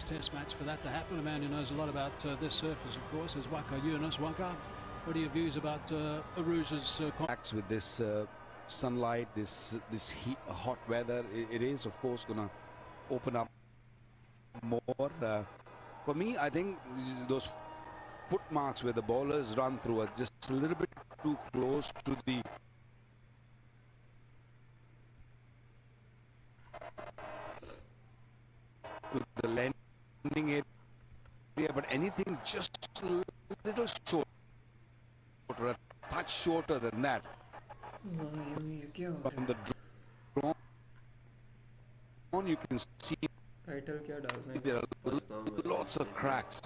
this test match for that to happen. A man who knows a lot about this surface, of course, is Waka Yunus. Waka, what are your views about Aruja's contacts with this sunlight, this heat, hot weather? It is, of course, going to open up more. For me, I think those foot marks where the bowlers run through are just a little bit too close to the landing area, but anything just a little short, or a touch shorter than that from the drone, you can see there are lots of cracks.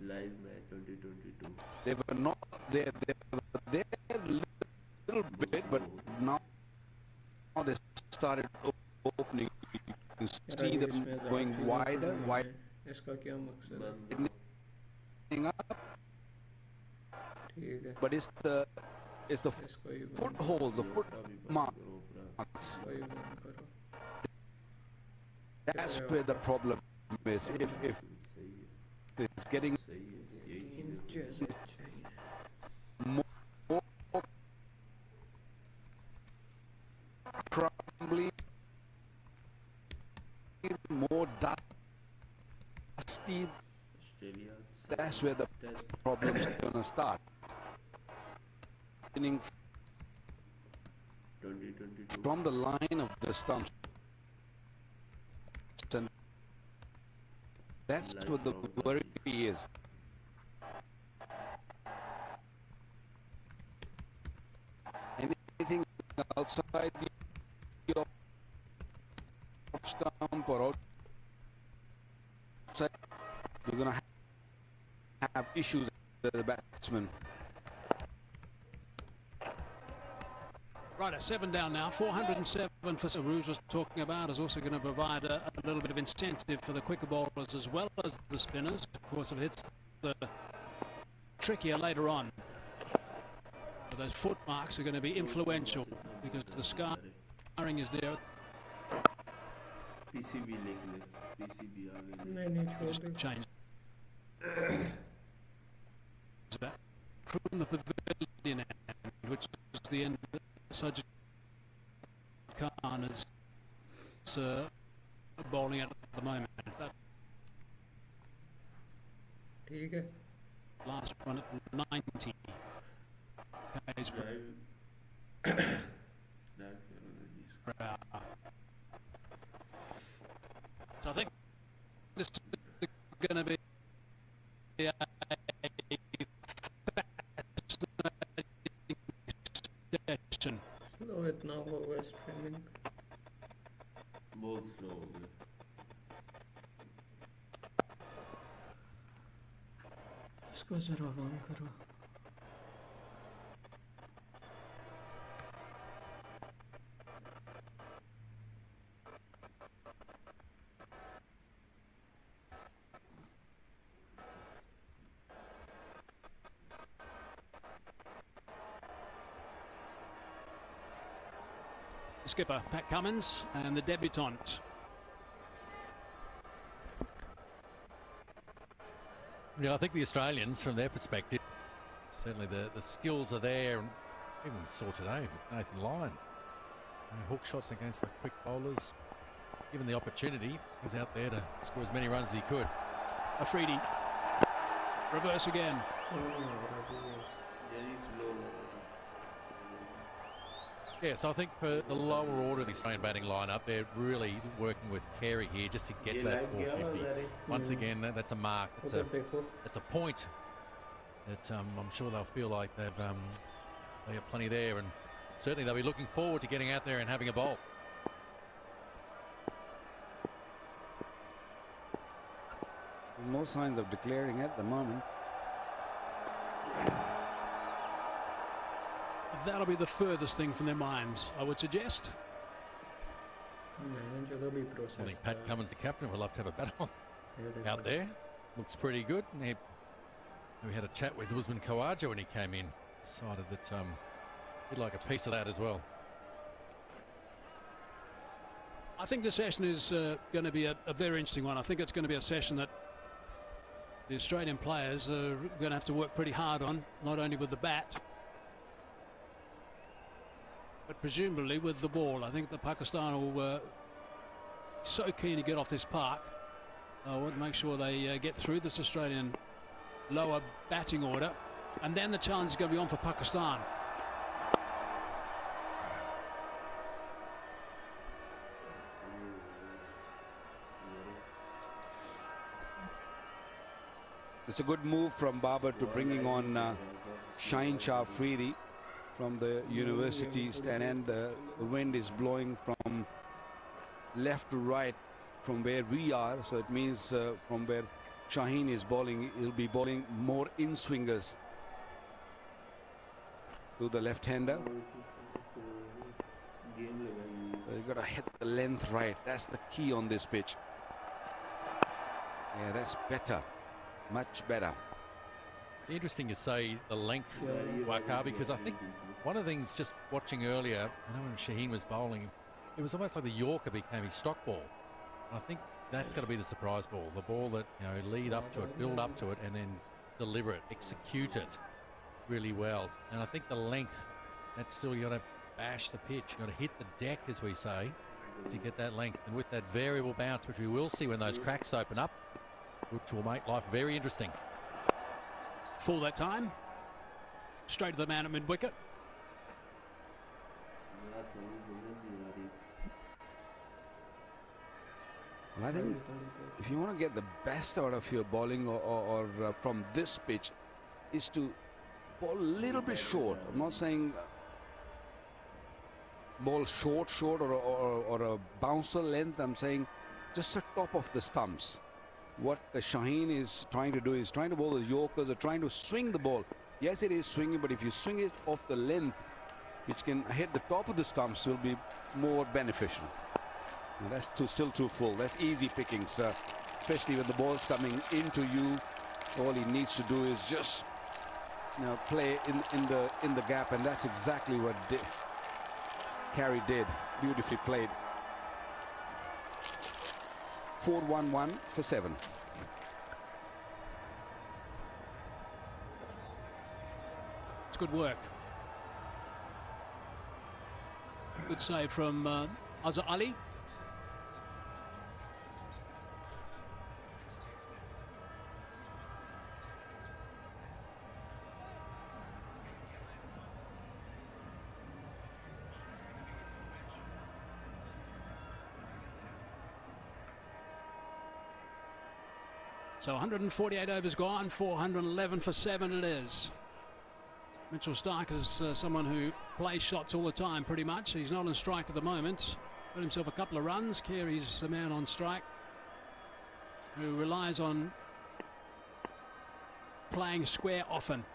Live match 2022. They were not there. They were there a little bit, but now they started opening. You see them going wider. But it's the footholds, the foot marks. That's where the problem is. If it's getting more crumbly, more dusty, that's where the problem is going to start. From the line of the stumps, and that's what the worry is. Anything outside the off stump or outside, you're going to have issues with the batsman. Right, 7 down now. 407 for Sarouge was talking about is also going to provide a little bit of incentive for the quicker bowlers as well as the spinners. Of course, it hits the trickier later on. But those foot marks are going to be influential because the scarring is there. PCB just change that from the pavilion end, which is the end. Sajid Khan is bowling at the moment. Last one at 90. So I think this is going to be a fascinating. Slow it now, we're streaming. बहुत slow हो गया. इसको जरा on करो. Skipper Pat Cummins and the debutant. Yeah, I think the Australians, from their perspective, certainly the skills are there. And even saw today with Nathan Lyon, hook shots against the quick bowlers. Given the opportunity, he's out there to score as many runs as he could. Afridi, reverse again. Yeah, so I think for the lower order of the Australian batting lineup, they're really working with Carey here just to get to that 450. Once again, that's a mark. That's a point that I'm sure they'll feel like they have plenty there, and certainly they'll be looking forward to getting out there and having a bowl. No signs of declaring at the moment. That'll be the furthest thing from their minds, I would suggest. I think Pat Cummins, the captain, would love to have a battle out there. Looks pretty good. And we had a chat with Usman Khawaja when he came in. Decided that he'd like a piece of that as well. I think this session is going to be a very interesting one. I think it's going to be a session that the Australian players are going to have to work pretty hard on, not only with the bat, but presumably with the ball. I think the Pakistan will so keen to get off this park. I want to make sure they get through this Australian lower batting order, and then the challenge is going to be on for Pakistan. It's a good move from Babar to bringing on Shaheen Shah Afridi from the university stand, and the wind is blowing from left to right from where we are, so it means from where Shaheen is bowling, he'll be bowling more in-swingers to the left-hander. You've got to hit the length right. That's the key on this pitch. Yeah, that's better. Much better. Interesting to say the length, Waqar, because I think one of the things just watching earlier, I know when Shaheen was bowling, it was almost like the Yorker became his stock ball. And I think that's got to be the surprise ball, the ball that, you know, lead up to it, build up to it, and then deliver it, execute it really well. And I think the length, that's still, you got to bash the pitch, you got to hit the deck, as we say, to get that length. And with that variable bounce, which we will see when those cracks open up, which will make life very interesting. Full that time. Straight to the man at mid-wicket. Well, I think if you want to get the best out of your bowling or from this pitch, is to bowl a little bit short. I'm not saying bowl short or a bouncer length. I'm saying just the top of the stumps. What Shaheen is trying to do is trying to bowl the Yorkers, or trying to swing the ball. Yes, it is swinging, but if you swing it off the length, which can hit the top of the stumps, will be more beneficial. And that's still too full. That's easy pickings, especially when the ball's coming into you. All he needs to do is just, you know, play in the gap, and that's exactly what Carey did. Beautifully played. 4-1-1 for 7. It's good work. Good save from Azhar Ali. So 148 overs gone, 411 for 7 it is. Mitchell Stark is someone who plays shots all the time pretty much. He's not on strike at the moment. Got himself a couple of runs. Carey's the man on strike who relies on playing square often.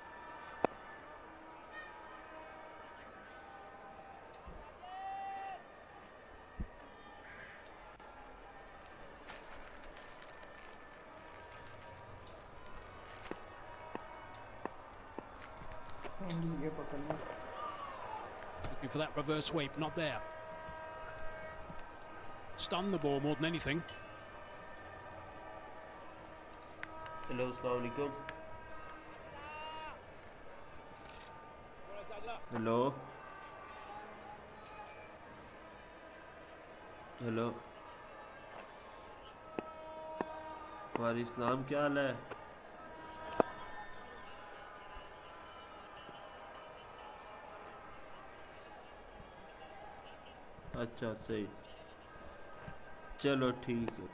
Looking for that reverse sweep, not there. Stun the ball more than anything. Hello, Assalamualaikum. Hello. Hello. वालेकुम इस्लाम, क्या हाल है? अच्छा सही, चलो ठीक है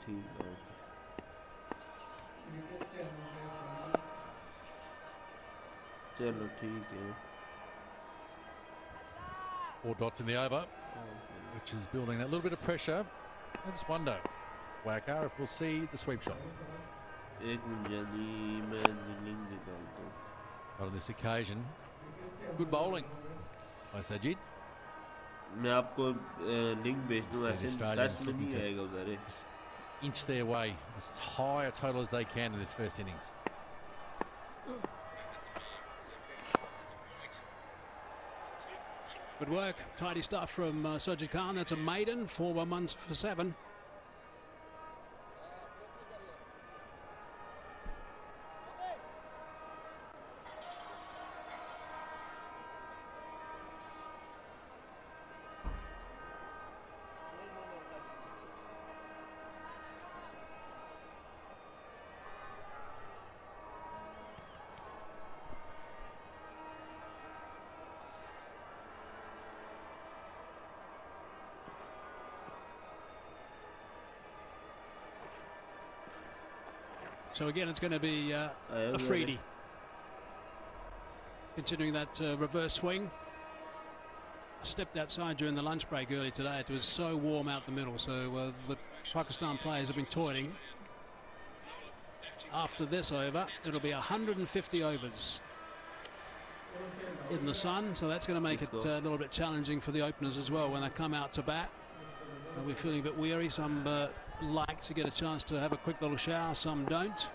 चलो ठीक है. 4 dots in the over, which is building that little bit of pressure. I just wonder, Waqar, if we'll see the sweep shot. एक मिनट जल्दी मैं लिंक निकालता हूँ. But on this occasion, good bowling by Sajid. मैं आपको link भेज दूँ. ऐसे Australians सच में looking नहीं to आएगा उधर. inch their way as high a total as they can in this first innings. Good work. Tidy stuff from Sajid Khan. That's a maiden. 4 1 for 7. So again, it's going to be a freebie. Considering that reverse swing. Stepped outside during the lunch break early today. It was so warm out the middle. So the Pakistan players have been toiling. After this over, it'll be 150 overs in the sun. So that's going to make it a little bit challenging for the openers as well when they come out to bat. They'll be feeling a bit weary. Some like to get a chance to have a quick little shower, some don't.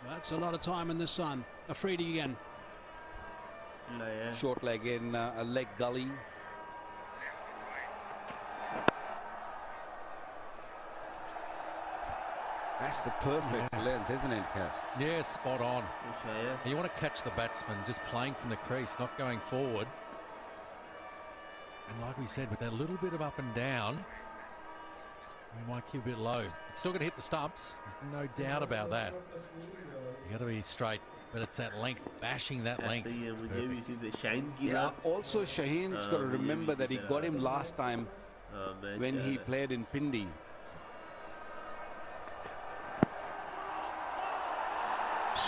That's a lot of time in the sun. Afridi again. Short leg in a leg gully. That's the perfect length, isn't it, Cass? Yeah, spot on. You want to catch the batsman just playing from the crease, not going forward. And like we said, with that little bit of up and down, we might keep a bit low. It's still going to hit the stumps. There's no doubt about that. You got to be straight, but it's that length, bashing that length. Yeah. Also, Shaheen's got to remember that he got him last time when he played in Pindi.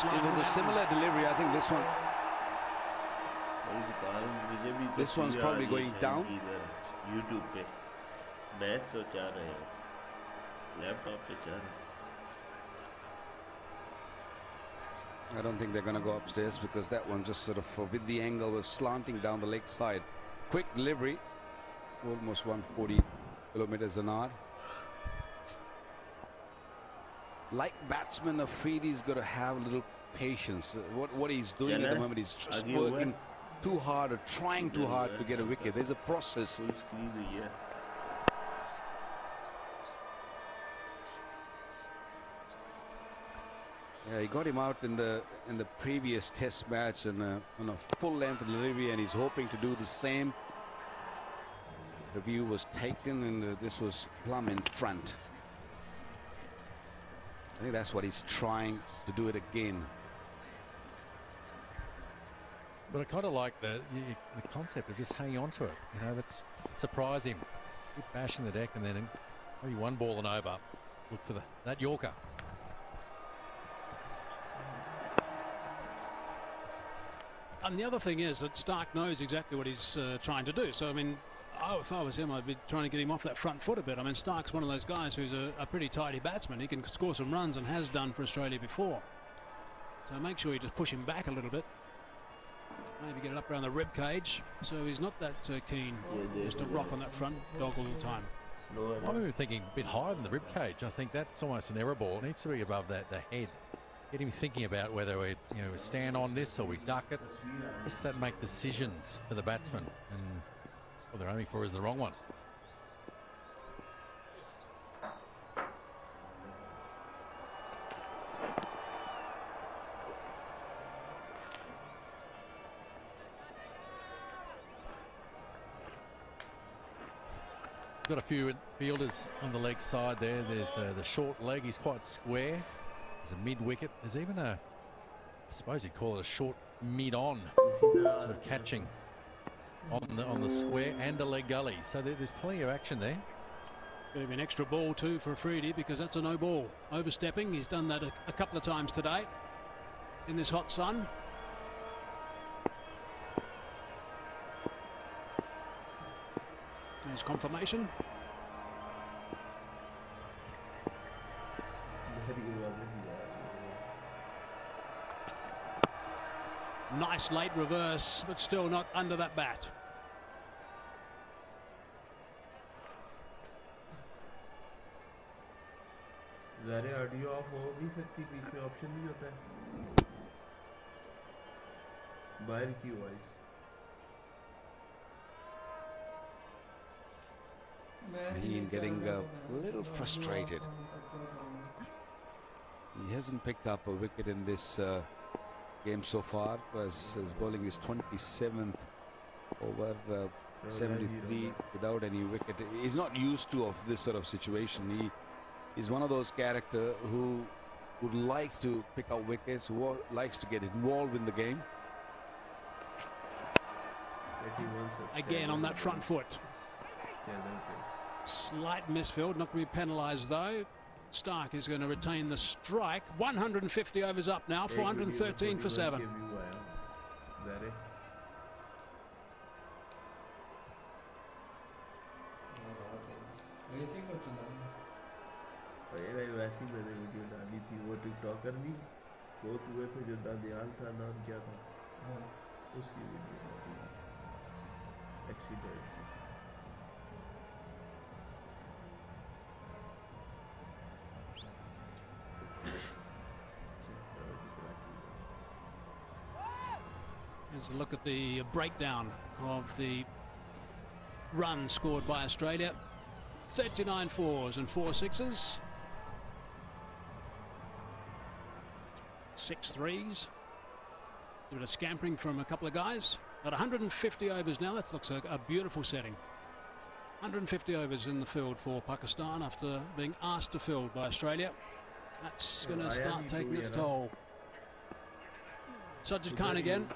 It was a similar delivery. I think this one. This one's probably going down. YouTube पे match तो चाह रहे हैं laptop पे चाह रहे हैं I don't think they're going to go upstairs because that one just sort of with the angle was slanting down the leg side. Quick delivery, almost 140 kilometers an hour. Like batsman, Afridi's got to have a little patience. What he's doing at the moment, he's just working too hard or trying too hard to get a wicket. There's a process. Yeah, he got him out in the previous test match and on a full length delivery, and he's hoping to do the same. The view was taken and this was plumb in front. I think that's what he's trying to do it again. But I kind of like the concept of just hanging on to it. You know, that's surprise him. Keep bashing the deck and then maybe one ball and over. Look for that Yorker. And the other thing is that Stark knows exactly what he's trying to do. So, I mean, if I was him, I'd be trying to get him off that front foot a bit. I mean, Stark's one of those guys who's a pretty tidy batsman. He can score some runs and has done for Australia before. So make sure you just push him back a little bit. Maybe get it up around the rib cage. So he's not that keen just to rock on that front dog all the time. I'm even thinking a bit higher than the rib cage. I think that's almost an error ball. It needs to be above the head. Get him thinking about whether we stand on this or we duck it. Just that make decisions for the batsman, and what they're aiming for is the wrong one. Got a few fielders on the leg side there. There's the short leg. He's quite square. There's a mid wicket. There's even I suppose you'd call it a short mid-on, sort of catching on the square, and a leg gully. So there's plenty of action there. Bit of an extra ball too for Afridi because that's a no ball. Overstepping. He's done that a couple of times today in this hot sun. There's confirmation. Nice late reverse, but still not under that bat. ज़ारे audio off हो नहीं सकती, बीच में option नहीं होता है बाहर की voice Raheen getting a little frustrated. He hasn't picked up a wicket in this game so far, as his bowling is 27th over 73 without any wicket. He's not used to of this sort of situation. He is one of those character who would like to pick up wickets, who likes to get involved in the game. Again on that front foot. Slight misfield, not going to be penalised though. Stark is going to retain the strike. 150 overs up now, 413 for 7. वैसी मैंने video डाली थी, वो TikToker नहीं fourth हुए थे, जो दादियाल था नाम क्या था, उसकी वीडियो डाली एक्सीडेंट की. Here's a look at the breakdown of the run scored by Australia. 39 fours and 4 sixes. 6 threes. A bit of scampering from a couple of guys. At 150 overs now, that looks a beautiful setting. 150 overs in the field for Pakistan after being asked to field by Australia. That's going to start taking its toll. Sajid Khan again.